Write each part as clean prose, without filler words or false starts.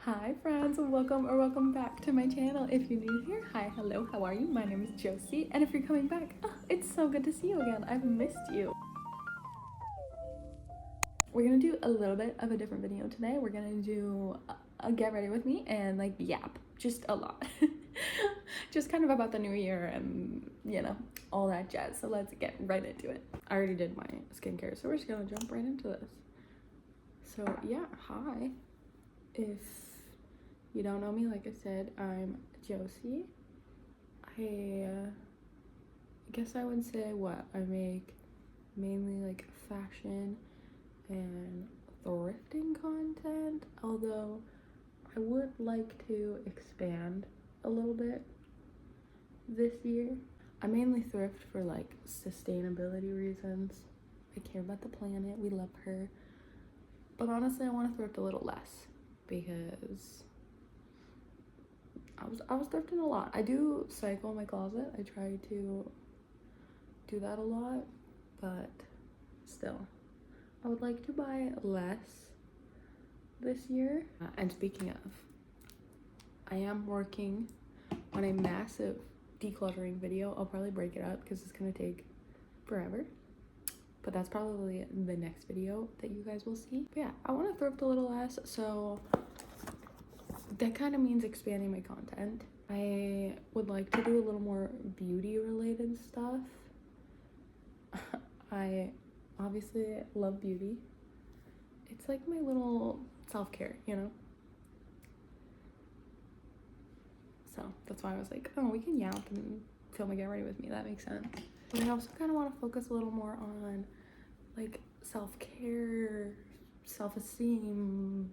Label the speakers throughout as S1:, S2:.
S1: Hi friends, welcome back to my channel. If you're new here, hi, hello, how are you? My name is Josie, and if you're coming back, it's so good to see you again. I've missed you. We're gonna do a little bit of a different video today. We're gonna do a get ready with me and like yap, just a lot. Just kind of about the new year and you know, all that jazz. So let's get right into it. I already did my skincare, so we're just gonna jump right into this. So yeah, hi. If you don't know me, like I said, I'm Josie. I guess I would say I make mainly like fashion and thrifting content, although I would like to expand a little bit this year. I mainly thrift for like sustainability reasons. I care about the planet, we love her. But honestly, I want to thrift a little less because I was thrifting a lot. I do cycle my closet. I try to do that a lot, but still, I would like to buy less this year. And speaking of, I am working on a massive decluttering video. I'll probably break it up because it's gonna take forever, but that's probably the next video that you guys will see. But yeah, I want to thrift a little less, so that kind of means expanding my content. I would like to do a little more beauty related stuff. I obviously love beauty. It's like my little self-care, you know? So that's why I was like, oh, we can yap and film a get ready with me. That makes sense. But I also kind of want to focus a little more on like self-care, self-esteem,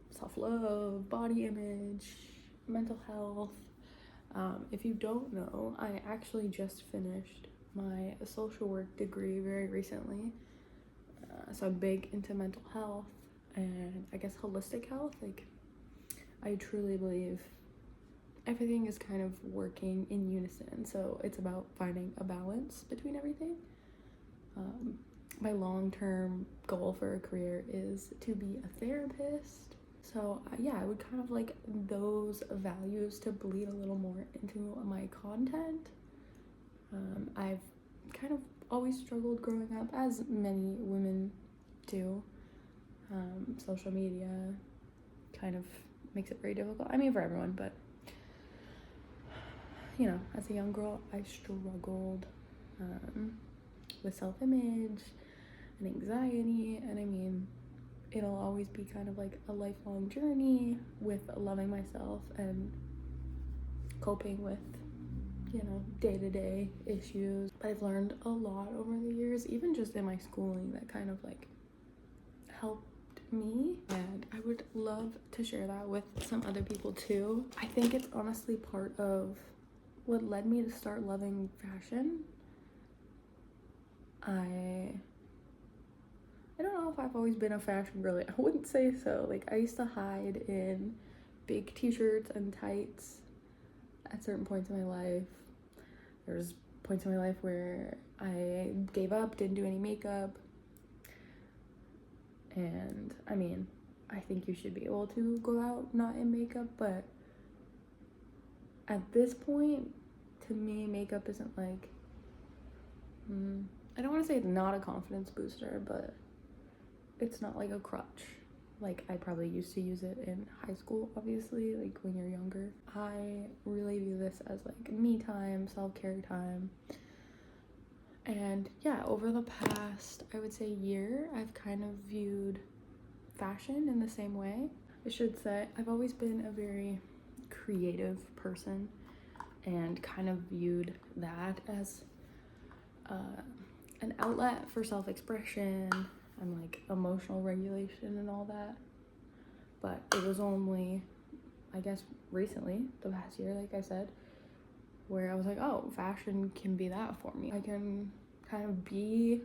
S1: self-love, body image, mental health. If you don't know, I actually just finished my social work degree very recently. So I'm big into mental health and I guess holistic health. Like, I truly believe everything is kind of working in unison. So it's about finding a balance between everything. My long-term goal for a career is to be a therapist. So yeah, I would kind of like those values to bleed a little more into my content. I've kind of always struggled growing up, as many women do. Social media kind of makes it very difficult. I mean, for everyone, but you know, as a young girl, I struggled with self-image and anxiety, and I mean, it'll always be kind of like a lifelong journey with loving myself and coping with, you know, day-to-day issues. But I've learned a lot over the years, even just in my schooling, that kind of like helped me, and I would love to share that with some other people too. I think it's honestly part of what led me to start loving fashion. I don't know if I've always been a fashion girly. I wouldn't say so. Like, I used to hide in big t-shirts and tights at certain points in my life. There's points in my life where I gave up, didn't do any makeup. And I mean, I think you should be able to go out not in makeup, but at this point, to me, makeup isn't like, I don't want to say it's not a confidence booster, but it's not like a crutch. Like, I probably used to use it in high school, obviously, like when you're younger. I really view this as like me time, self-care time. And yeah, over the past, I would say year, I've kind of viewed fashion in the same way. I should say, I've always been a very creative person and kind of viewed that as an outlet for self-expression and like emotional regulation and all that. But it was only, I guess, recently, the past year, like I said, where I was like, oh, fashion can be that for me. I can kind of be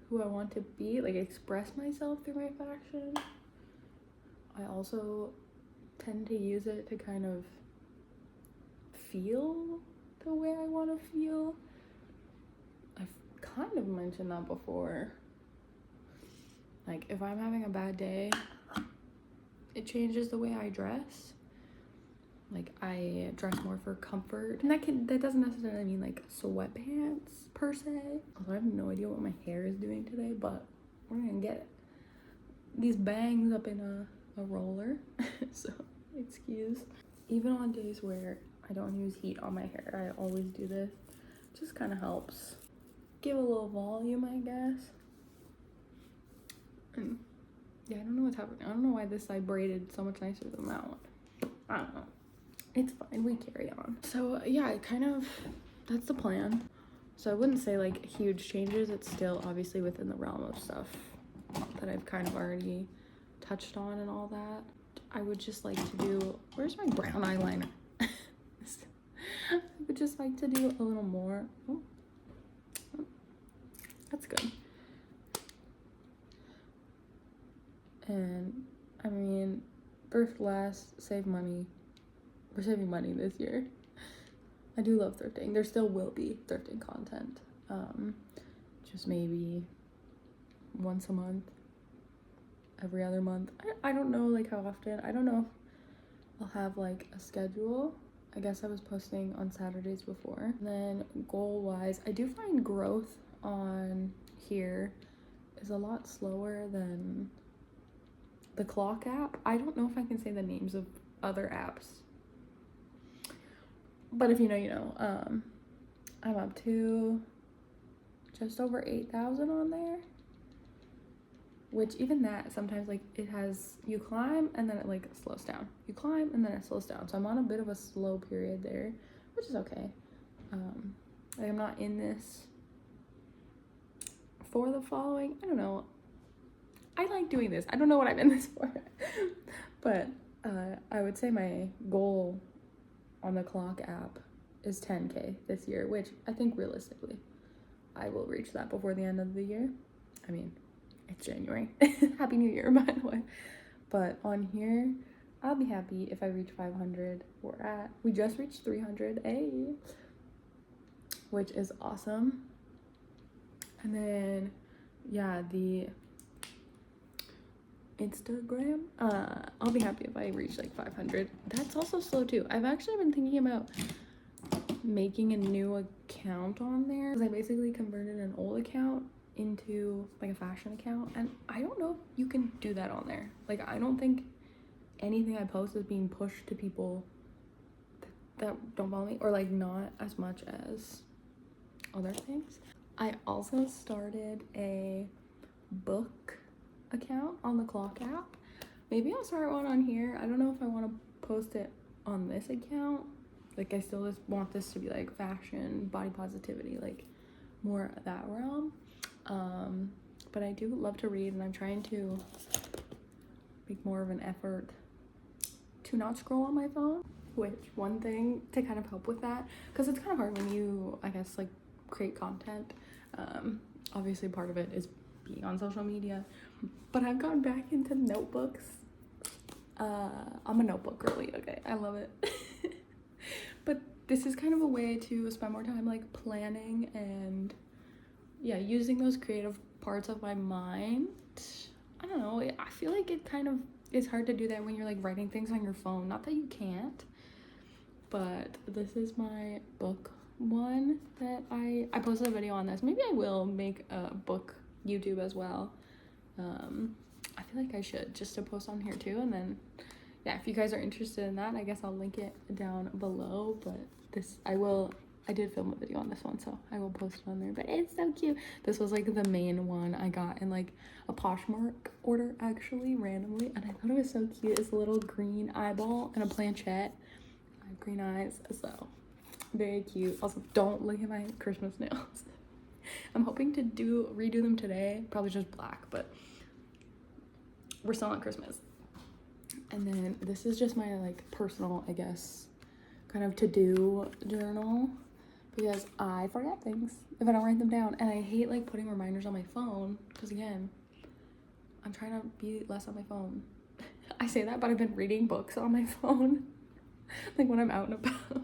S1: who I want to be, like express myself through my fashion. I also tend to use it to kind of feel the way I want to feel. I've kind of mentioned that before. Like, if I'm having a bad day, it changes the way I dress. Like, I dress more for comfort, and that doesn't necessarily mean like sweatpants per se. Although I have no idea what my hair is doing today, but we're gonna get it. These bangs up in a roller, so excuse. Even on days where I don't use heat on my hair, I always do this. Just kind of helps give a little volume, I guess. And yeah, I don't know what's happening. I don't know why this side braided so much nicer than that one. I don't know. It's fine, we carry on. So yeah, that's the plan. So I wouldn't say like huge changes. It's still obviously within the realm of stuff that I've kind of already touched on and all that. I would just like to do, where's my brown eyeliner? I would just like to do a little more. Oh, that's good. And I mean, thrift less, save money. We're saving money this year. I do love thrifting. There still will be thrifting content. Just maybe once a month, every other month. I don't know like how often. I don't know if I'll have like a schedule. I guess I was posting on Saturdays before. And then goal wise, I do find growth on here is a lot slower than the clock app. I don't know if I can say the names of other apps, but if you know, you know. I'm up to just over 8,000 on there, which even that sometimes like it has, you climb and then it like slows down, you climb and then it slows down. So I'm on a bit of a slow period there, which is okay. Like I'm not in this for the following, I don't know, I like doing this, I don't know what I'm in this for. But I would say my goal on the clock app is 10K this year, which I think realistically I will reach that before the end of the year. I mean, it's January. Happy New Year, by the way. But on here, I'll be happy if I reach 500. We just reached 300, which is awesome. And then, yeah, the Instagram, I'll be happy if I reach like 500. That's also slow too. I've actually been thinking about making a new account on there, because I basically converted an old account into like a fashion account, and I don't know if you can do that on there. Like, I don't think anything I post is being pushed to people that don't follow me, or like not as much as other things. I also started a book account on the clock app. Maybe I'll start one on here. I don't know if I want to post it on this account. Like, I still just want this to be like fashion, body positivity, like more that realm. But I do love to read, and I'm trying to make more of an effort to not scroll on my phone, which one thing to kind of help with that, because it's kind of hard when you, I guess, like create content. Obviously part of it is being on social media, but I've gone back into notebooks. I'm a notebook girly, okay? I love it. But this is kind of a way to spend more time like planning and yeah, using those creative parts of my mind. I don't know, I feel like it kind of is hard to do that when you're like writing things on your phone. Not that you can't, but this is my book one that I posted a video on this. Maybe I will make a book YouTube as well. I feel like I should, just to post on here too. And then yeah, if you guys are interested in that, I guess I'll link it down below. But this, I did film a video on this one, so I will post it on there. But it's so cute. This was like the main one I got in like a Poshmark order, actually, randomly, and I thought it was so cute. It's a little green eyeball and a planchette. I have green eyes, so very cute. Also, don't look at my Christmas nails. I'm hoping to redo them today, probably just black, but we're still on Christmas. And then this is just my like personal, I guess, kind of to-do journal, because I forget things if I don't write them down, and I hate like putting reminders on my phone, because again, I'm trying to be less on my phone. I say that, but I've been reading books on my phone like when I'm out and about,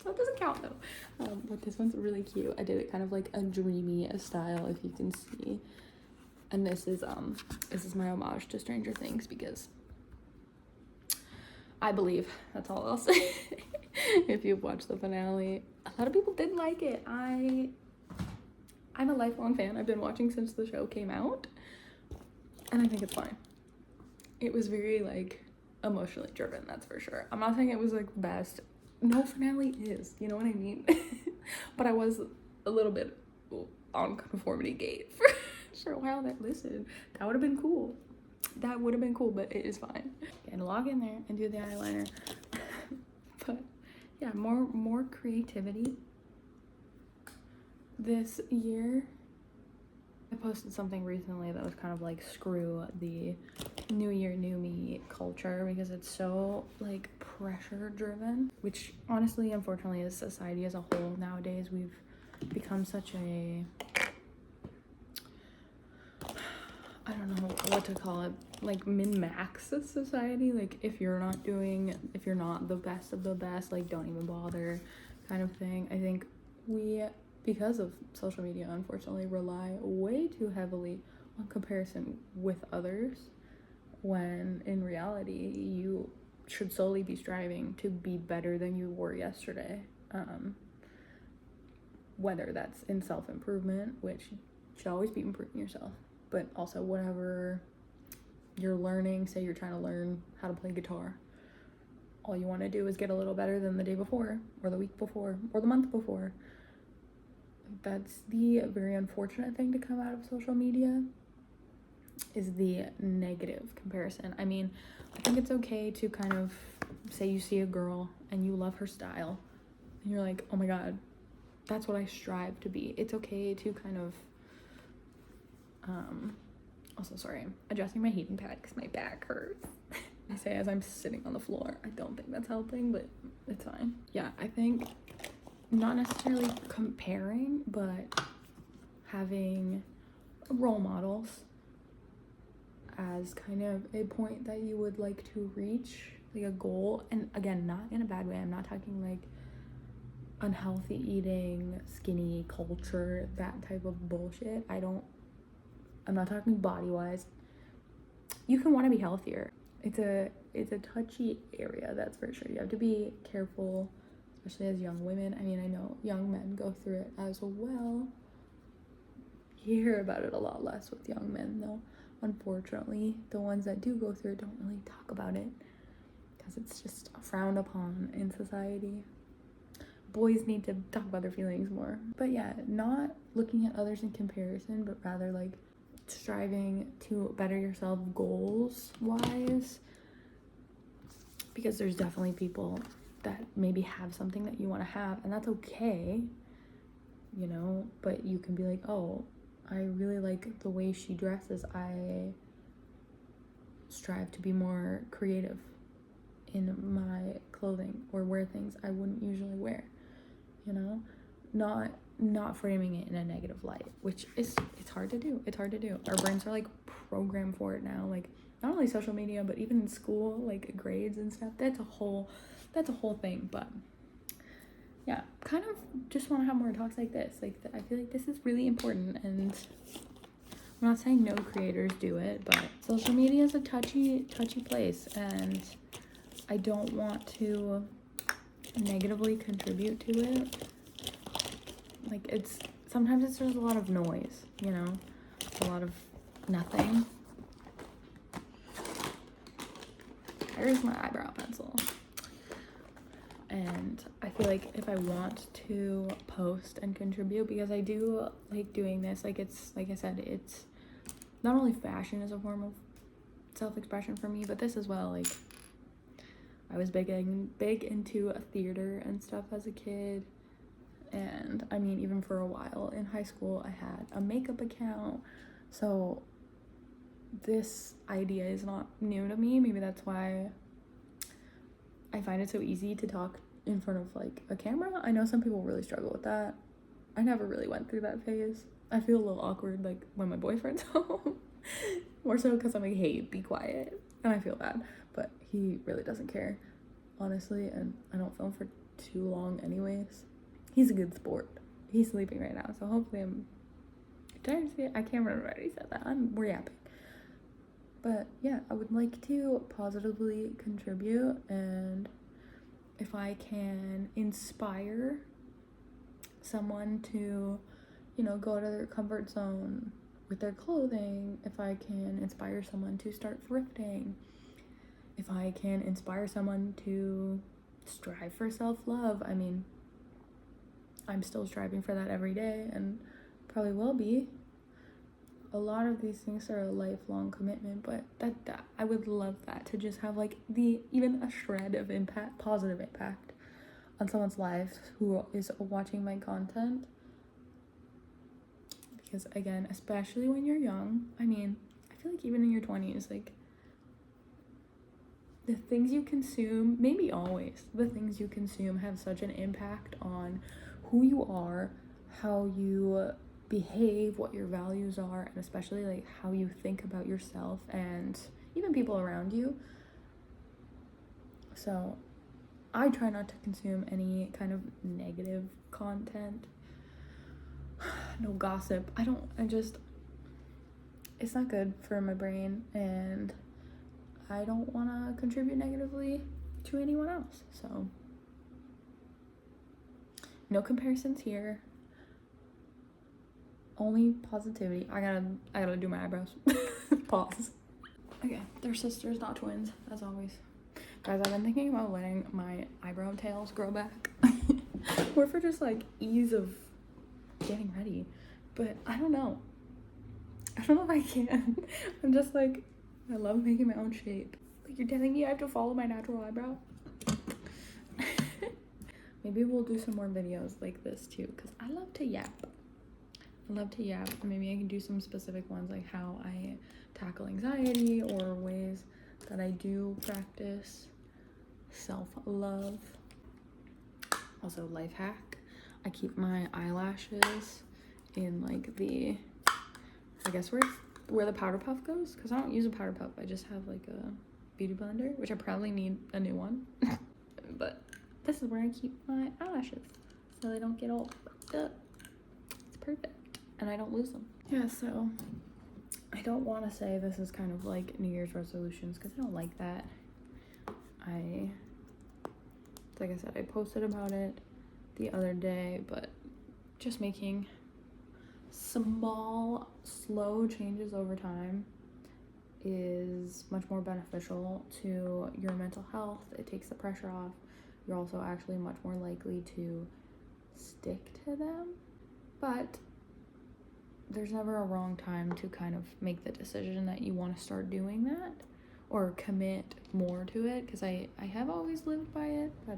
S1: so it doesn't count though. But this one's really cute. I did it kind of like a dreamy style, if you can see. And this is my homage to Stranger Things, because I believe. That's all I'll say. If you've watched the finale, a lot of people did like it. I'm a lifelong fan. I've been watching since the show came out, and I think it's fine. It was very like emotionally driven, that's for sure. I'm not saying it was like the best. No finale is, you know what I mean? But I was a little bit on conformity gate for a while. That would have been cool. That would have been cool, but it is fine. And log in there and do the eyeliner. But yeah, more creativity this year. I posted something recently that was kind of like, screw the new year, new me culture, because it's so like pressure driven, which honestly, unfortunately, as society as a whole nowadays, we've become such a, I don't know what to call it, like min-max society. Like if you're not the best of the best, like don't even bother kind of thing. I think we, because of social media, unfortunately, rely way too heavily on comparison with others, when in reality you should solely be striving to be better than you were yesterday. Whether that's in self-improvement, which you should always be improving yourself, but also whatever you're learning. Say you're trying to learn how to play guitar. All you want to do is get a little better than the day before, or the week before, or the month before. That's the very unfortunate thing to come out of social media, is the negative comparison. I mean, I think it's okay to kind of say you see a girl and you love her style and you're like, oh my god, that's what I strive to be. It's okay to kind of also, sorry, I'm adjusting my heating pad because my back hurts. I say as I'm sitting on the floor. I don't think that's helping, but it's fine. Yeah, I think not necessarily comparing, but having role models as kind of a point that you would like to reach, like a goal. And again, not in a bad way. I'm not talking like unhealthy eating, skinny culture, that type of bullshit. I'm not talking body wise. You can want to be healthier. It's a touchy area, that's for sure. You have to be careful, especially as young women. I mean, I know young men go through it as well. You hear about it a lot less with young men, though. Unfortunately, the ones that do go through it don't really talk about it because it's just frowned upon in society. Boys need to talk about their feelings more. But yeah, not looking at others in comparison, but rather like striving to better yourself goals wise, because there's definitely people that maybe have something that you want to have, and that's okay, you know, but you can be like, oh, I really like the way she dresses. I strive to be more creative in my clothing, or wear things I wouldn't usually wear, you know, not framing it in a negative light, which is, it's hard to do. Our brains are like programmed for it now, like not only social media, but even in school, like grades and stuff. That's a whole thing. But yeah, kind of just want to have more talks like this. Like, I feel like this is really important, and I'm not saying no creators do it, but social media is a touchy place, and I don't want to negatively contribute to it. Like, sometimes it's just a lot of noise, you know, a lot of nothing. Here's my eyebrow pencil. And I feel like if I want to post and contribute, because I do like doing this, like, it's, like I said, it's not only fashion is a form of self-expression for me, but this as well. Like, I was big into a theater and stuff as a kid. And I mean, even for a while in high school, I had a makeup account. So this idea is not new to me. Maybe that's why I find it so easy to talk in front of like a camera. I know some people really struggle with that. I never really went through that phase. I feel a little awkward like when my boyfriend's home. More so because I'm like, hey, be quiet. And I feel bad. But he really doesn't care, honestly. And I don't film for too long anyways. He's a good sport. He's sleeping right now, so hopefully did I say it? I can't remember what I said that. We're yapping. But yeah, I would like to positively contribute, and if I can inspire someone to, you know, go to their comfort zone with their clothing, if I can inspire someone to start thrifting, if I can inspire someone to strive for self-love. I mean, I'm still striving for that every day and probably will be. A lot of these things are a lifelong commitment, but that I would love that, to just have like even a shred of impact, positive impact on someone's life who is watching my content. Because again, especially when you're young, I mean, I feel like even in your 20s, like, the things you consume, maybe always, the things you consume have such an impact on who you are, how you behave, what your values are, and especially like how you think about yourself and even people around you. So I try not to consume any kind of negative content. No gossip. It's not good for my brain, and I don't want to contribute negatively to anyone else. So no comparisons here. Only positivity. I gotta do my eyebrows. Pause. Okay, they're sisters, not twins, as always. Guys, I've been thinking about letting my eyebrow tails grow back. Or for just like ease of getting ready. But I don't know. I don't know if I can. I'm just like, I love making my own shape. Like, you're telling me I have to follow my natural eyebrow? Maybe we'll do some more videos like this too, because I love to yap. Maybe I can do some specific ones, like how I tackle anxiety, or ways that I do practice self-love. Also, life hack. I keep my eyelashes in like the, I guess where the powder puff goes, because I don't use a powder puff. I just have like a beauty blender, which I probably need a new one. But this is where I keep my eyelashes, so they don't get all fucked up. It's perfect, and I don't lose them. Yeah, so I don't want to say this is kind of like New Year's resolutions, because I don't like that. Like I said, I posted about it the other day, but just making small, slow changes over time is much more beneficial to your mental health. It takes the pressure off. You're also actually much more likely to stick to them. But there's never a wrong time to kind of make the decision that you want to start doing that, or commit more to it, because I have always lived by it, but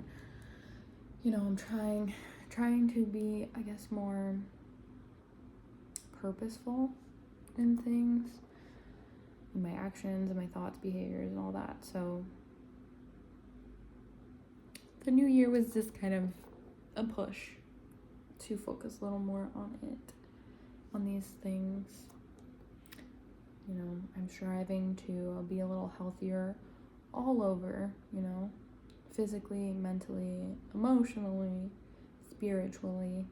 S1: you know, I'm trying to be, I guess, more purposeful in things, in my actions and my thoughts, behaviors, and all that. So the new year was just kind of a push to focus a little more on it, on these things. You know, I'm striving to be a little healthier all over, you know, physically, mentally, emotionally, spiritually.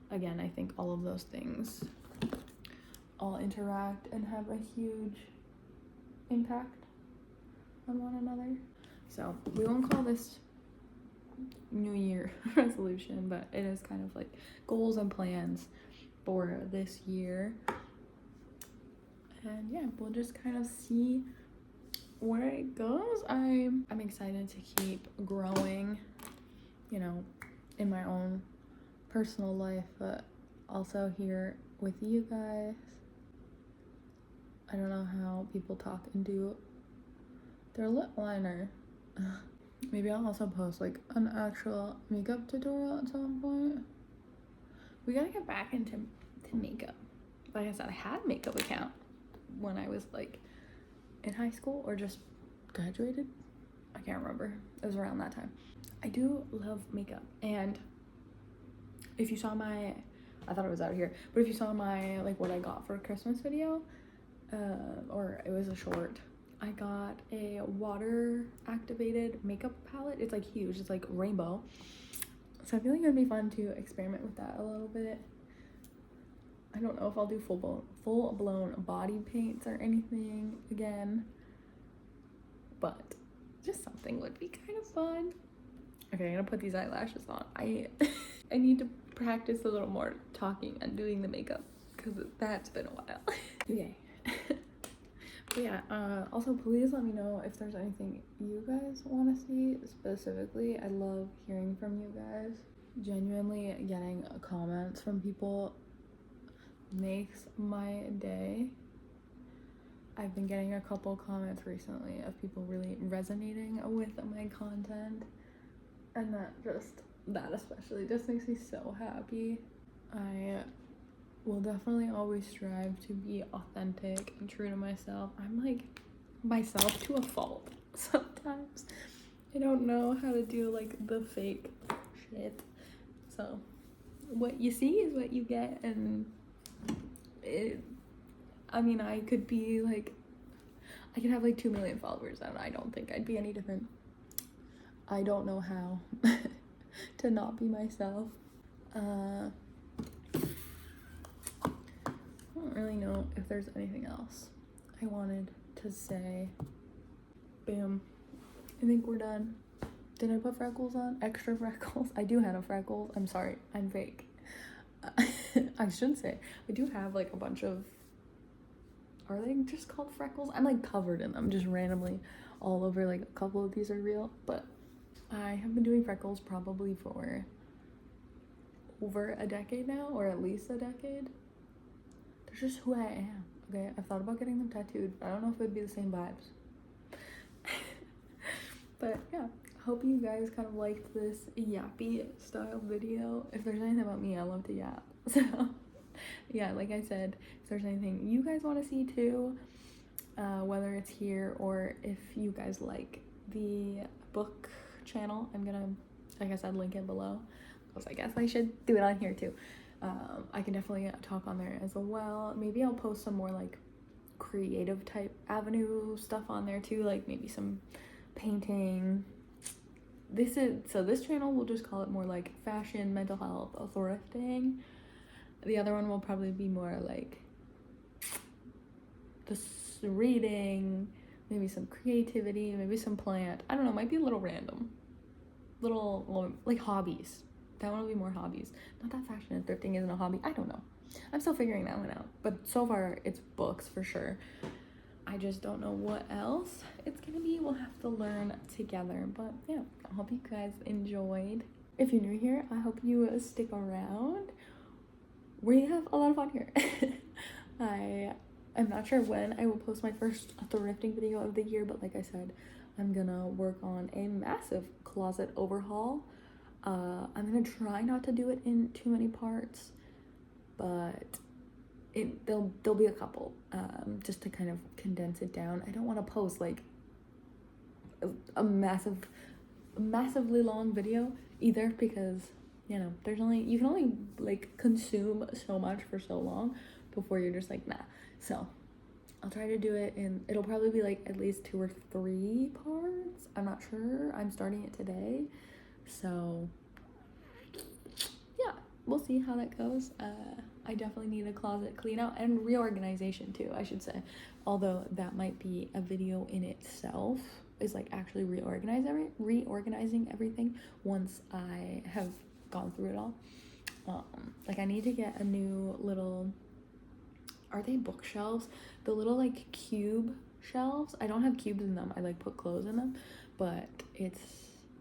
S1: Again, I think all of those things all interact and have a huge impact on one another. So we won't call this New Year resolution, but it is kind of like goals and plans for this year. And yeah, we'll just kind of see where it goes. I'm excited to keep growing, you know, in my own personal life, but also here with you guys. I don't know how people talk and do their lip liner. Maybe I'll also post like an actual makeup tutorial at some point. We gotta get back into makeup. Like I said, I had a makeup account when I was like in high school or just graduated. I can't remember. It was around that time. I do love makeup, and if you saw my, I thought it was out here, but if you saw my like what I got for a Christmas video, or it was a short, I got a water activated makeup palette. It's like huge, it's like rainbow. So I feel like it would be fun to experiment with that a little bit. I don't know if I'll do full blown body paints or anything again, but just something would be kind of fun. Okay, I'm gonna put these eyelashes on. I I need to practice a little more talking and doing the makeup because that's been a while. Okay. But yeah, also please let me know if there's anything you guys want to see specifically. I love hearing from you guys. Genuinely getting comments from people makes my day. I've been getting a couple comments recently of people really resonating with my content, and that especially just makes me so happy. I will definitely always strive to be authentic and true to myself. I'm like myself to a fault sometimes. I don't know how to do like the fake shit. So what you see is what you get, and I mean, I could be like, I could have like 2 million followers and I don't think I'd be any different. I don't know how to not be myself. I don't really know if there's anything else I wanted to say. Boom. I think we're done. Did I put freckles on? Extra freckles? I do have freckles. I'm sorry. I'm fake. I should say. I do have like a bunch of... Are they just called freckles? I'm like covered in them just randomly all over. Like a couple of these are real. But I have been doing freckles probably for over a decade now. Or at least a decade. They're just who I am. Okay? I've thought about getting them tattooed. I don't know if it'd be the same vibes. But yeah, hope you guys kind of liked this yappy style video. If there's anything about me, I love to yap. So yeah, like I said, if there's anything you guys want to see too, whether it's here or if you guys like the book channel, I'm gonna, like I said, link it below, because I guess I should do it on here too. I can definitely talk on there as well. Maybe I'll post some more like creative type avenue stuff on there too, like maybe some painting. This channel, we'll just call it more like fashion, mental health, thrifting. The other one will probably be more like the reading, maybe some creativity, maybe some plant. I don't know, might be a little random. Little like hobbies. That one will be more hobbies. Not that fashion and thrifting isn't a hobby. I don't know. I'm still figuring that one out. But so far it's books for sure. I just don't know what else it's gonna be. We'll have to learn together. But yeah, I hope you guys enjoyed. If you're new here, I hope you stick around. We have a lot of fun here. I'm not sure when I will post my first thrifting video of the year, but like I said, I'm gonna work on a massive closet overhaul. I'm gonna try not to do it in too many parts, but there'll be a couple, just to kind of condense it down. I don't want to post like a massively long video either, because you know you can only like consume so much for so long before you're just like nah. So I'll try to do it, and it'll probably be like at least 2 or 3 parts. I'm not sure. I'm starting it today, so yeah, we'll see how that goes. I definitely need a closet clean out and reorganization too, I should say. Although that might be a video in itself, is like actually reorganizing everything once I have gone through it all. Like I need to get a new little, are they bookshelves? The little like cube shelves. I don't have cubes in them. I like put clothes in them, but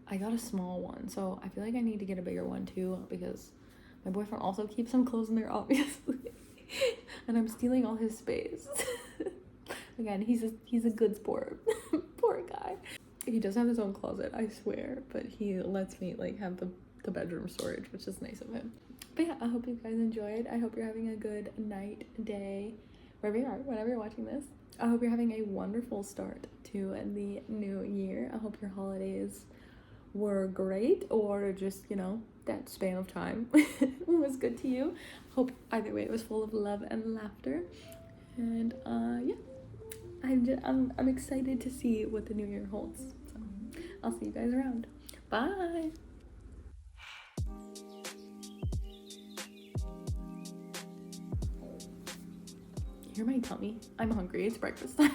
S1: I got a small one, so I feel like I need to get a bigger one too, because my boyfriend also keeps some clothes in there, obviously, and I'm stealing all his space. Again, he's a good sport. Poor guy. He does have his own closet, I swear, but he lets me like have the bedroom storage, which is nice of him. But yeah, I hope you guys enjoyed. I hope you're having a good night, day, wherever you are, whenever you're watching this. I hope you're having a wonderful start to the new year. I hope your holidays were great, or just, you know, that span of time was good to you. Hope either way it was full of love and laughter. And yeah, I'm excited to see what the new year holds. So I'll see you guys around. Bye. hear my tummy? I'm hungry. It's breakfast time.